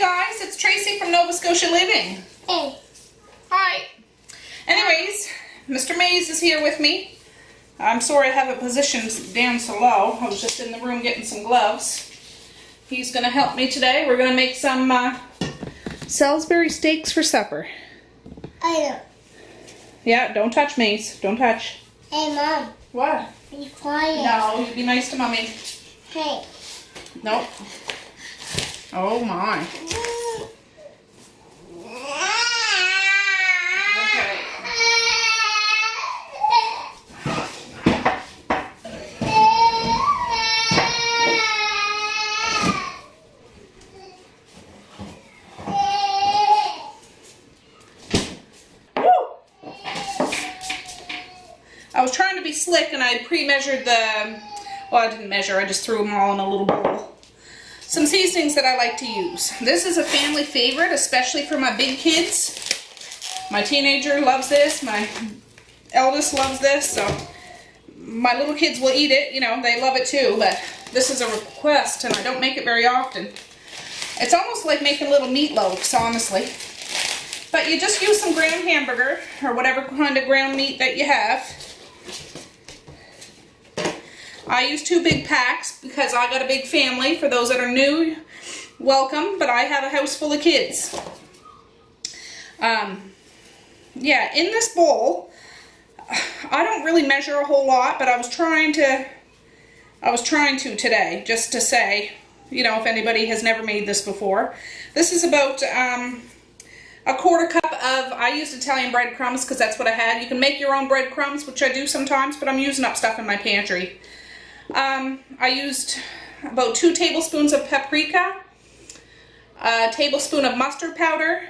guys, it's Tracey from Nova Scotia Living. Hey. Hi. Anyways, Mr. Mays is here with me. I'm sorry I have it positioned down so low. I was just in the room getting some gloves. He's going to help me today. We're going to make some Salisbury steaks for supper. I know. Yeah, don't touch Mays. Don't touch. Hey, Mom. What? Be quiet. No, you be nice to Mommy. Hey. Nope. Oh my. Okay. I was trying to be slick and I pre-measured the, well, I didn't measure, I just threw them all in a little bowl. Some seasonings that I like to use. This is a family favorite, especially for my big kids. My teenager loves this, my eldest loves this, so my little kids will eat it, you know, they love it too, but this is a request and I don't make it very often. It's almost like making little meatloaves, honestly. But you just use some ground hamburger, or whatever kind of ground meat that you have. I use 2 big packs because I got a big family. For those that are new, welcome, but I have a house full of kids. Yeah, in this bowl, I don't really measure a whole lot, but I was trying to today, just to say, you know, if anybody has never made this before. This is about a 1/4 cup of, I used Italian breadcrumbs because that's what I had. You can make your own breadcrumbs, which I do sometimes, but I'm using up stuff in my pantry. I used about 2 tablespoons of paprika, a tablespoon of mustard powder,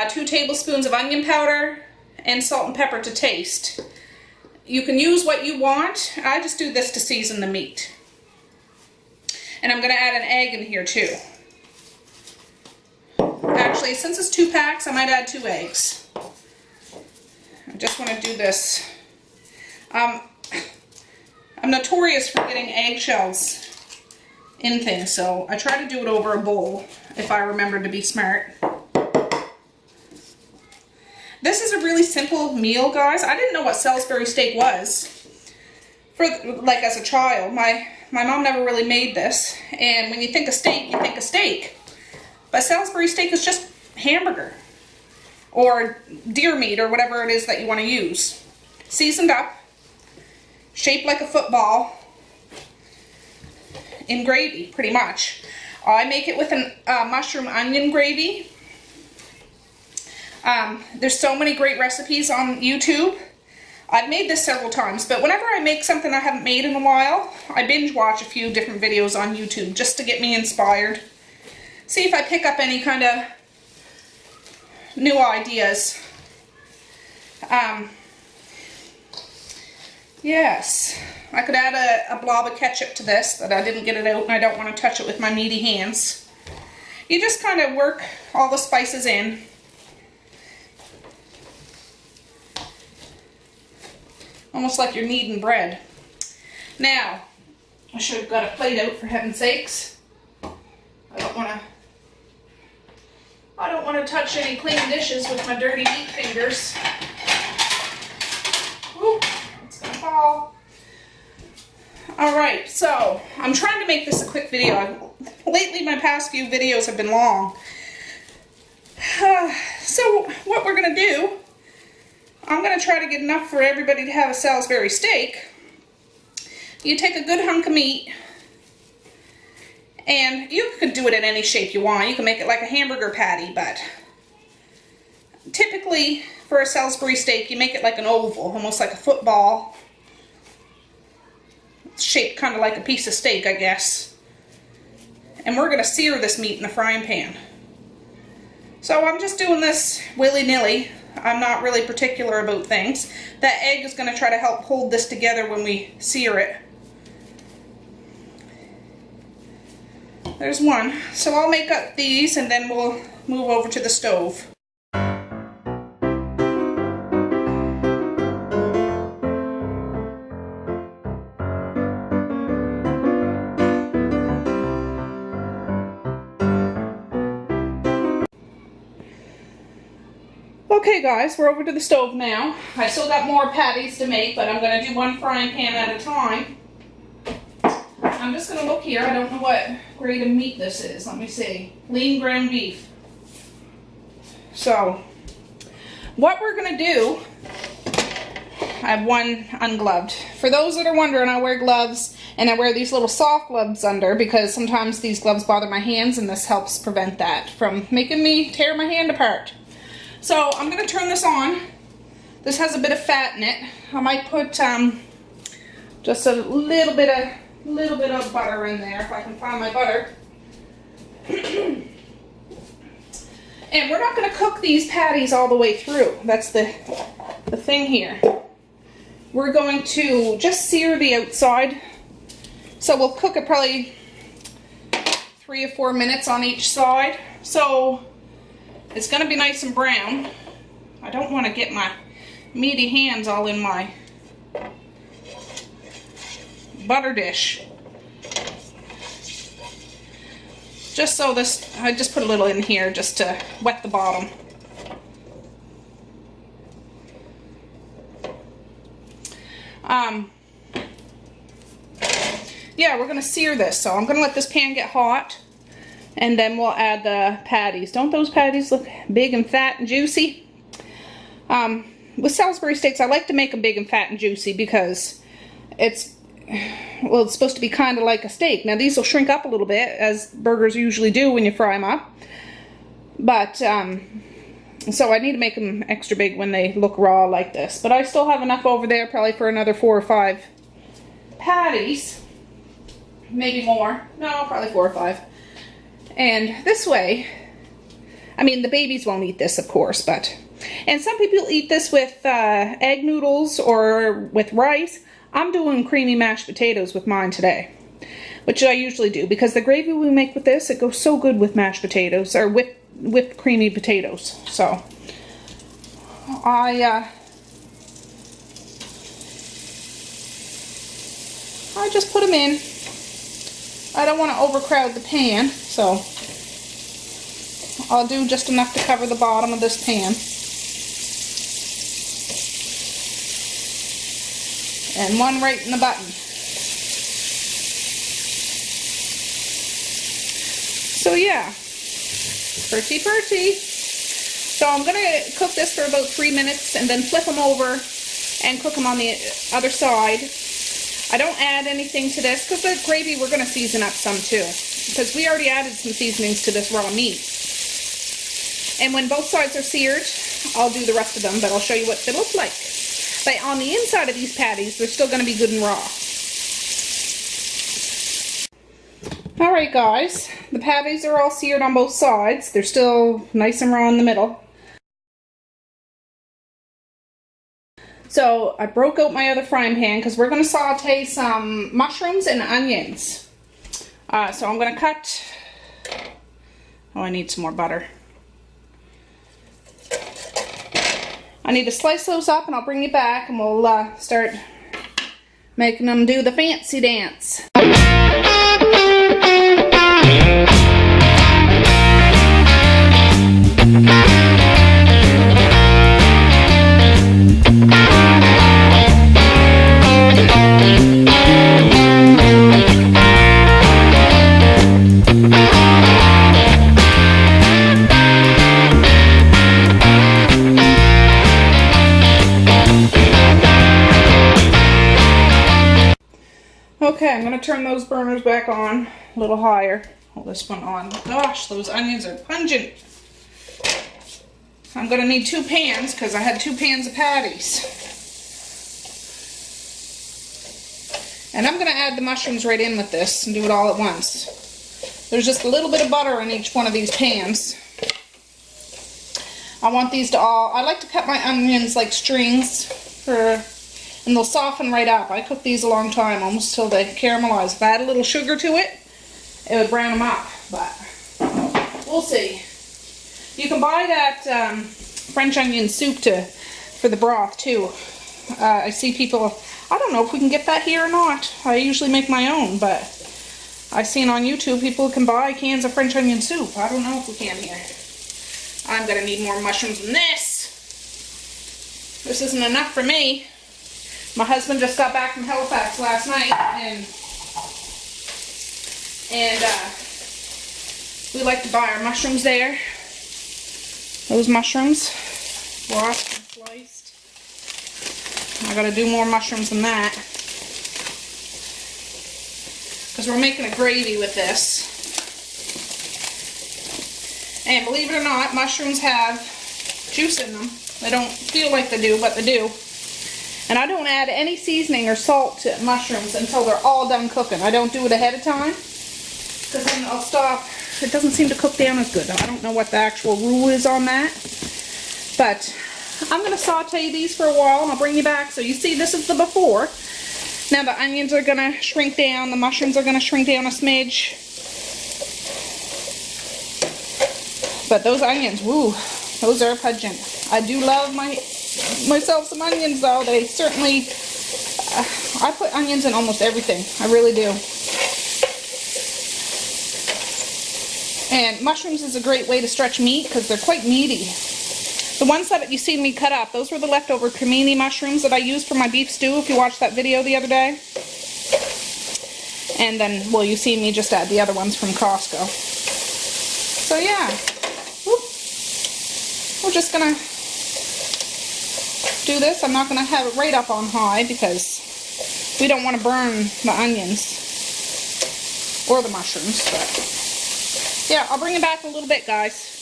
2 tablespoons of onion powder, and salt and pepper to taste. You can use what you want. I just do this to season the meat. And I'm going to add an egg in here too. Actually, since it's 2 packs, I might add 2 eggs. I just want to do this. I'm notorious for getting eggshells in things, so I try to do it over a bowl if I remember to be smart. This is a really simple meal, guys. I didn't know what Salisbury steak was like as a child. My mom never really made this, and when you think of steak, you think of steak. But Salisbury steak is just hamburger or deer meat or whatever it is that you want to use. Seasoned up, shaped like a football, in gravy, pretty much. I make it with a mushroom onion gravy. There's so many great recipes on YouTube. I've made this several times, but whenever I make something I haven't made in a while, I binge watch a few different videos on YouTube just to get me inspired. See if I pick up any kind of new ideas. Yes, I could add a blob of ketchup to this, but I didn't get it out and I don't want to touch it with my meaty hands. You just kind of work all the spices in. Almost like you're kneading bread. Now, I should have got a plate out, for heaven's sakes. I don't want to touch any clean dishes with my dirty meat fingers. Ooh, it's gonna fall. Alright, so I'm trying to make this a quick video. Lately my past few videos have been long. So what we're gonna do, I'm gonna try to get enough for everybody to have a Salisbury steak. You take a good hunk of meat, and you could do it in any shape you want. You can make it like a hamburger patty, but typically for a Salisbury steak, you make it like an oval, almost like a football. It's shaped kind of like a piece of steak, I guess. And we're going to sear this meat in a frying pan. So I'm just doing this willy-nilly. I'm not really particular about things. That egg is going to try to help hold this together when we sear it. There's one. So I'll make up these and then we'll move over to the stove. Okay guys, we're over to the stove now. I still got more patties to make, but I'm going to do one frying pan at a time. I'm just going to look here. I don't know what grade of meat this is. Let me see. Lean ground beef. So, what we're going to do, I have one ungloved. For those that are wondering, I wear gloves, and I wear these little soft gloves under because sometimes these gloves bother my hands, and this helps prevent that from making me tear my hand apart. So I'm going to turn this on. This has a bit of fat in it. I might put just a little bit of butter in there if I can find my butter. And we're not going to cook these patties all the way through. That's the thing here. We're going to just sear the outside. So we'll cook it probably 3 or 4 minutes on each side. So it's going to be nice and brown. I don't want to get my meaty hands all in my butter dish. Just so this, I just put a little in here just to wet the bottom. Yeah, we're going to sear this, so I'm going to let this pan get hot, and then we'll add the patties. Don't those patties look big and fat and juicy? With Salisbury steaks, I like to make them big and fat and juicy because it's supposed to be kind of like a steak. Now these will shrink up a little bit, as burgers usually do when you fry them up. But, so I need to make them extra big when they look raw like this. But I still have enough over there probably for another 4 or 5 patties. Maybe more. No, probably 4 or 5. And this way, I mean the babies won't eat this of course, but, and some people eat this with egg noodles or with rice. I'm doing creamy mashed potatoes with mine today, which I usually do because the gravy we make with this, it goes so good with mashed potatoes or with creamy potatoes. So I just put them in. I don't want to overcrowd the pan, so I'll do just enough to cover the bottom of this pan. And one right in the button. So yeah, pretty. So I'm gonna cook this for about 3 minutes and then flip them over and cook them on the other side. I don't add anything to this because the gravy we're gonna season up some too, because we already added some seasonings to this raw meat. And when both sides are seared, I'll do the rest of them, but I'll show you what they look like. But on the inside of these patties, they're still going to be good and raw. Alright guys, the patties are all seared on both sides. They're still nice and raw in the middle. So I broke out my other frying pan because we're going to saute some mushrooms and onions. So I'm going to cut, oh I need some more butter. I need to slice those up and I'll bring you back and we'll start making them do the fancy dance. Okay, I'm going to turn those burners back on a little higher. Hold this one on. Gosh, those onions are pungent. I'm going to need 2 pans because I had 2 pans of patties. And I'm going to add the mushrooms right in with this and do it all at once. There's just a little bit of butter in each one of these pans. I want these to all, I like to cut my onions like strings and they'll soften right up. I cook these a long time, almost till they caramelize. If I add a little sugar to it, it would brown them up, but we'll see. You can buy that French onion soup for the broth too. I see people, I don't know if we can get that here or not. I usually make my own, but I've seen on YouTube people can buy cans of French onion soup. I don't know if we can here. I'm gonna need more mushrooms than this. this isn't enough for me. My husband just got back from Halifax last night, and we like to buy our mushrooms there. Those mushrooms, washed and sliced. I gotta do more mushrooms than that, because we're making a gravy with this. And believe it or not, mushrooms have juice in them. They don't feel like they do, but they do. And I don't add any seasoning or salt to mushrooms until they're all done cooking. I don't do it ahead of time, because then I'll stop. It doesn't seem to cook down as good. I don't know what the actual rule is on that. But I'm going to saute these for a while, and I'll bring you back. So you see, this is the before. Now the onions are going to shrink down. The mushrooms are going to shrink down a smidge. But those onions, woo, those are pungent. I do love myself some onions, though. They certainly, I put onions in almost everything. I really do. And mushrooms is a great way to stretch meat because they're quite meaty. The ones that you see me cut up, those were the leftover cremini mushrooms that I used for my beef stew, if you watched that video the other day. And then, well, you see me just add the other ones from Costco. So yeah, whoop. We're just gonna do this. I'm not gonna have it right up on high because we don't want to burn the onions or the mushrooms, but yeah, I'll bring it back in a little bit, guys.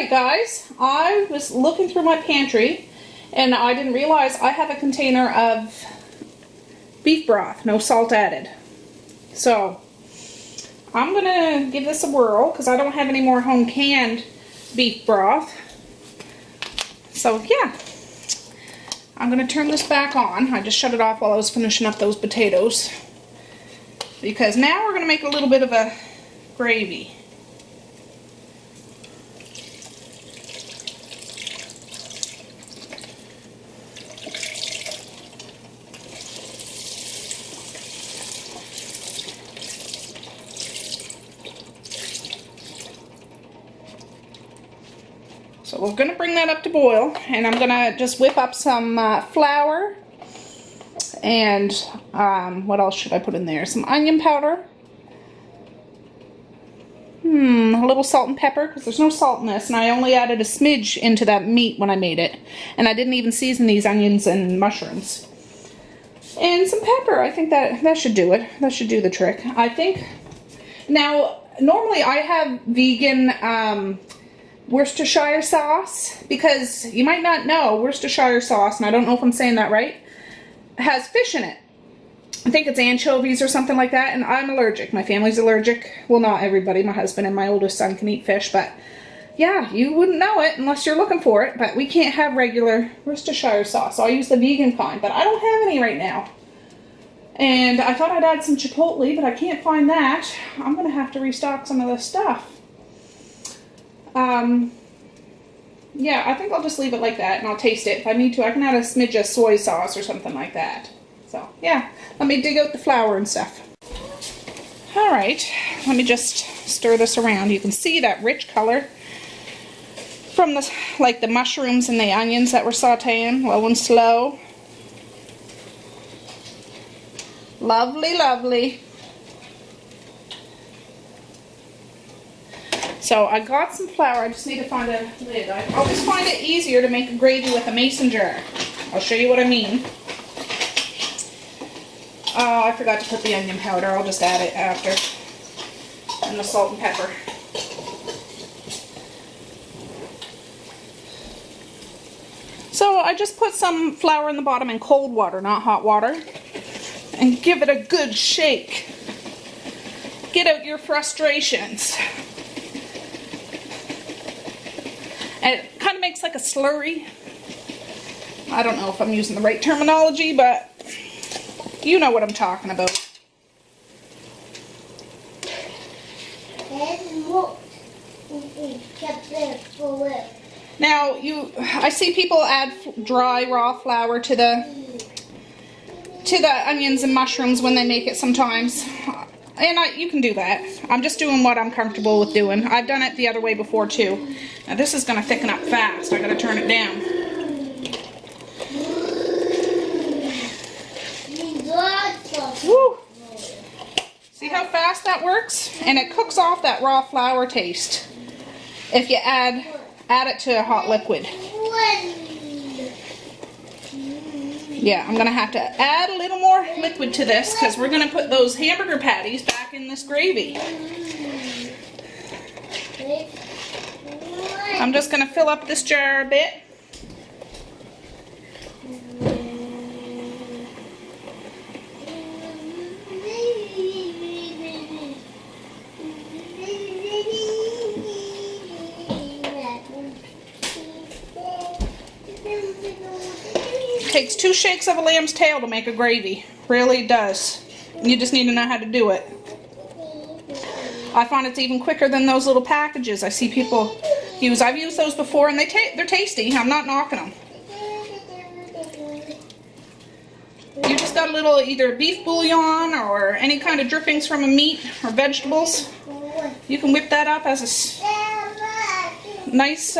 Guys, I was looking through my pantry and I didn't realize I have a container of beef broth, no salt added. So I'm gonna give this a whirl because I don't have any more home canned beef broth. So yeah, I'm gonna turn this back on. I just shut it off while I was finishing up those potatoes, because now we're gonna make a little bit of a gravy. So we're going to bring that up to boil, and I'm going to just whip up some flour, and what else should I put in there? Some onion powder, a little salt and pepper, because there's no salt in this, and I only added a smidge into that meat when I made it, and I didn't even season these onions and mushrooms. And some pepper. I think that should do it. That should do the trick, I think. Now, normally I have vegan Worcestershire sauce, because you might not know Worcestershire sauce, and I don't know if I'm saying that right, has fish in it. I think it's anchovies or something like that, and I'm allergic. My family's allergic. Well, not everybody. My husband and my oldest son can eat fish, but yeah, you wouldn't know it unless you're looking for it, but we can't have regular Worcestershire sauce, so I use the vegan kind, but I don't have any right now. And I thought I'd add some chipotle, but I can't find that. I'm going to have to restock some of this stuff. Yeah, I think I'll just leave it like that, and I'll taste it. If I need to, I can add a smidge of soy sauce or something like that. So, yeah, let me dig out the flour and stuff. Alright, let me just stir this around. You can see that rich color from the mushrooms and the onions that we're sauteing low and slow. Lovely, lovely. So I got some flour. I just need to find a lid. I always find it easier to make a gravy with a mason jar. I'll show you what I mean. Oh, I forgot to put the onion powder. I'll just add it after. And the salt and pepper. So I just put some flour in the bottom in cold water, not hot water. And give it a good shake. Get out your frustrations. And it kind of makes like a slurry. I don't know if I'm using the right terminology, but you know what I'm talking about. Now, I see people add dry raw flour to the onions and mushrooms when they make it sometimes. And you can do that. I'm just doing what I'm comfortable with doing. I've done it the other way before too. Now this is going to thicken up fast. I got to turn it down. Woo! See how fast that works? And it cooks off that raw flour taste if you add it to a hot liquid. Yeah, I'm going to have to add a little more liquid to this because we're going to put those hamburger patties back in this gravy. I'm just going to fill up this jar a bit. Takes 2 shakes of a lamb's tail to make a gravy. Really does. You just need to know how to do it. I find it's even quicker than those little packages I see people use. I've used those before and they're tasty. I'm not knocking them. You just got a little either beef bouillon or any kind of drippings from a meat or vegetables. You can whip that up as a nice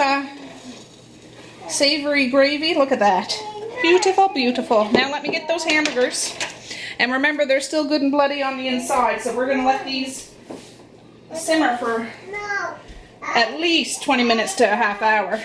savory gravy. Look at that. Beautiful, beautiful. Now let me get those hamburgers. And remember, they're still good and bloody on the inside, so we're going to let these simmer for at least 20 minutes to a half hour.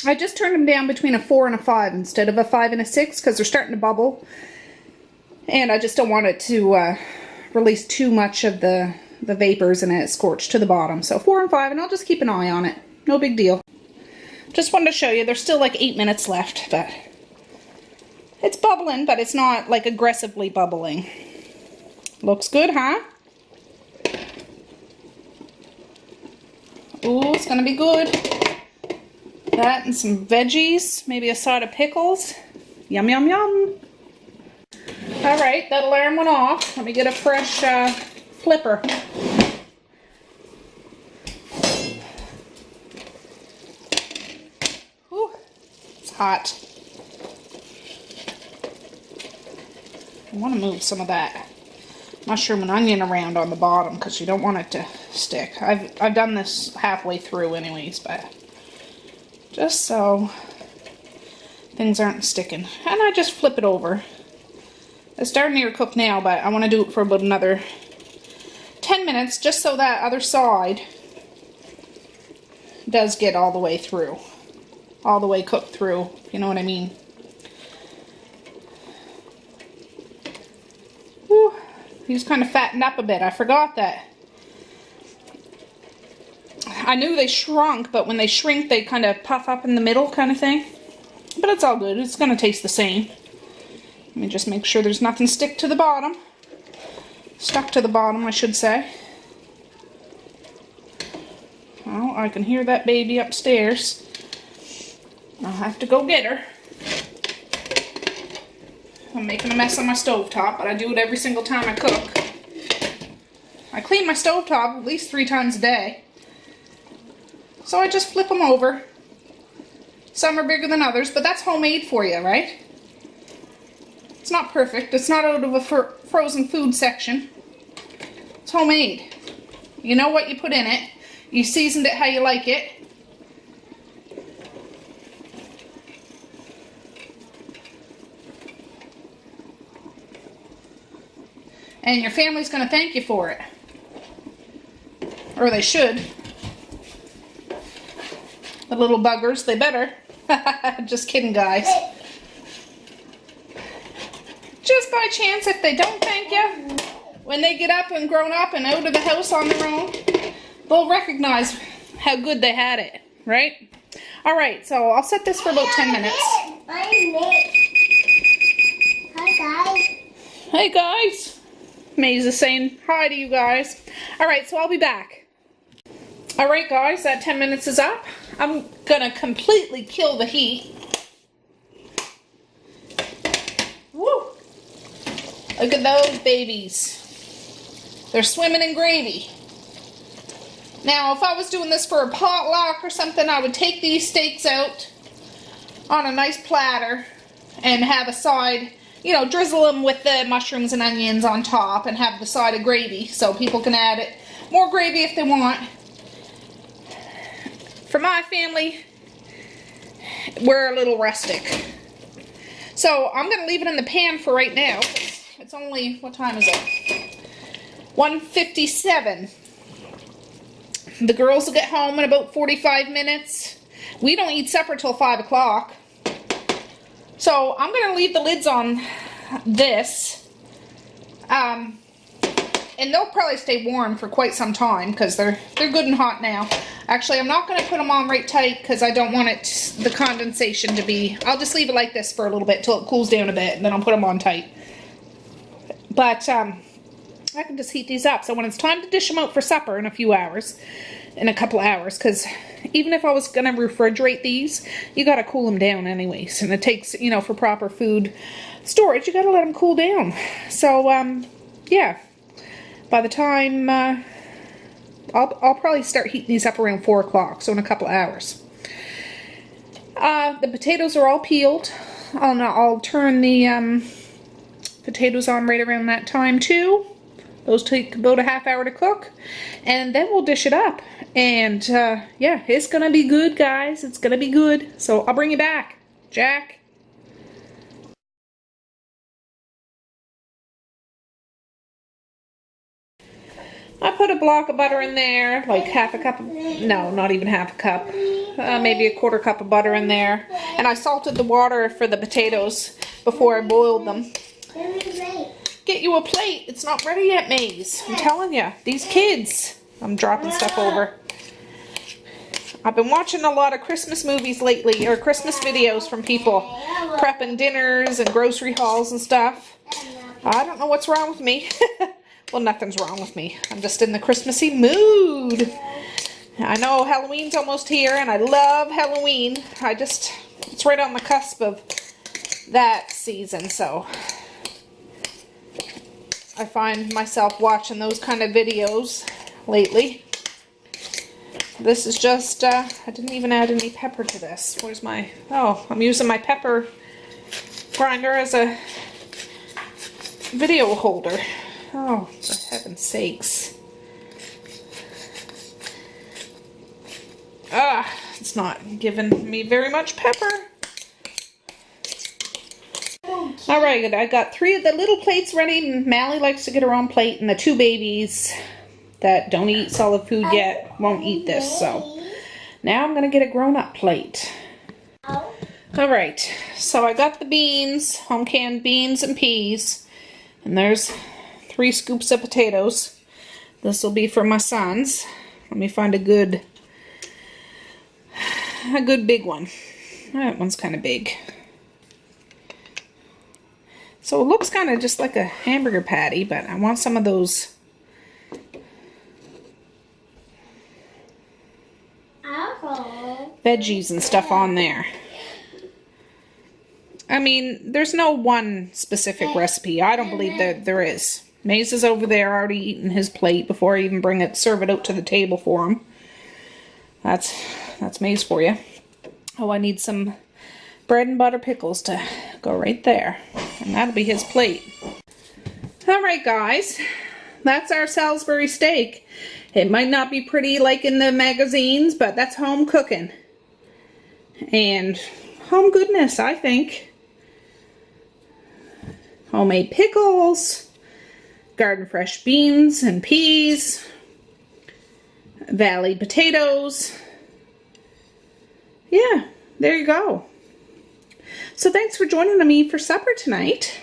I just turned them down between a 4 and a 5 instead of a 5 and a 6 because they're starting to bubble. And I just don't want it to release too much of the vapors and it scorched to the bottom. So 4 and 5, and I'll just keep an eye on it. No big deal. Just wanted to show you, there's still like 8 minutes left, but it's bubbling, but it's not like aggressively bubbling. Looks good, huh? Ooh, it's gonna be good. That and some veggies, maybe a side of pickles. Yum, yum, yum. All right, that alarm went off. Let me get a fresh flipper. Whew, it's hot. I want to move some of that mushroom and onion around on the bottom because you don't want it to stick. I've done this halfway through anyways, but just so things aren't sticking. And I just flip it over. It's darn near cooked now, but I want to do it for about another 10 minutes just so that other side does get all the way through. All the way cooked through, you know what I mean. Whew, these kind of fattened up a bit. I forgot that. I knew they shrunk, but when they shrink, they kind of puff up in the middle kind of thing. But it's all good. It's going to taste the same. Let me just make sure there's nothing stuck to the bottom, I should say. Oh, I can hear that baby upstairs. I'll have to go get her. I'm making a mess on my stovetop, but I do it every single time I cook. I clean my stovetop at least 3 times a day. So I just flip them over. Some are bigger than others, but that's homemade for you, right? It's not perfect. It's not out of a frozen food section. It's homemade. You know what you put in it. You seasoned it how you like it. And your family's going to thank you for it. Or they should. The little buggers, they better. Just kidding, guys. Just by chance, if they don't thank you, when they get up and grown up and out of the house on their own, they'll recognize how good they had it, right? All right, so I'll set this for about 10 minutes. Hi, guys. Hey guys, Maze is saying hi to you guys. Alright, so I'll be back. Alright guys, that 10 minutes is up. I'm gonna completely kill the heat. Woo! Look at those babies. They're swimming in gravy. Now, if I was doing this for a potluck or something, I would take these steaks out on a nice platter and have a side, you know, drizzle them with the mushrooms and onions on top and have the side of gravy so people can add it. More gravy if they want. For my family, we're a little rustic. So I'm going to leave it in the pan for right now. It's only, what time is it? 1:57. The girls will get home in about 45 minutes. We don't eat supper till 5 o'clock. So I'm going to leave the lids on this. And they'll probably stay warm for quite some time because they're good and hot now. Actually, I'm not going to put them on right tight because I don't want the condensation to be... I'll just leave it like this for a little bit till it cools down a bit, and then I'll put them on tight. But I can just heat these up. So when it's time to dish them out for supper in a couple hours, because even if I was going to refrigerate these, you got to cool them down anyways. And it takes, you know, for proper food storage, you got to let them cool down. So, yeah. By the time, I'll probably start heating these up around 4 o'clock, so in a couple hours. The potatoes are all peeled. I'll turn the potatoes on right around that time too. Those take about a half hour to cook, and then we'll dish it up. And yeah, it's gonna be good, guys. It's gonna be good. So I'll bring you back, Jack. I put a block of butter in there, like half a cup of, no, not even half a cup, maybe a quarter cup of butter in there. And I salted the water for the potatoes before I boiled them. Get you a plate. It's not ready yet, Maze. I'm telling you, these kids. I'm dropping stuff over. I've been watching a lot of Christmas movies lately, or Christmas videos from people prepping dinners and grocery hauls and stuff. I don't know what's wrong with me. Well, nothing's wrong with me. I'm just in the Christmassy mood. I know Halloween's almost here, and I love Halloween. It's right on the cusp of that season, so I find myself watching those kind of videos lately. This is just, I didn't even add any pepper to this. Where's my, oh, I'm using my pepper grinder as a video holder. Oh, for heaven's sakes. It's not giving me very much pepper. Alright, I got 3 of the little plates ready. Mally likes to get her own plate, and the 2 babies that don't eat solid food yet won't eat this. So now I'm going to get a grown-up plate. Alright, so I got the beans, home canned beans and peas, and there's 3 scoops of potatoes. This will be for my sons. Let me find a good big one. That one's kind of big. So it looks kind of just like a hamburger patty, but I want some of those veggies and stuff on there. I mean, there's no one specific recipe. I don't believe that there is. Maze is over there already eating his plate before I even serve it out to the table for him. That's Maze for you. Oh, I need some bread and butter pickles to go right there. And that'll be his plate. Alright guys, that's our Salisbury steak. It might not be pretty like in the magazines, but that's home cooking. And home goodness, I think. Homemade pickles, garden fresh beans and peas, valley potatoes. Yeah, there you go. So thanks for joining me for supper tonight.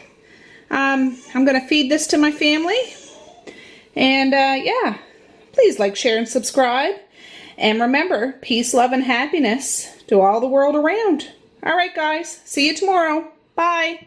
I'm going to feed this to my family. And yeah, please like, share, and subscribe. And remember, peace, love, and happiness to all the world around. Alright guys, see you tomorrow. Bye.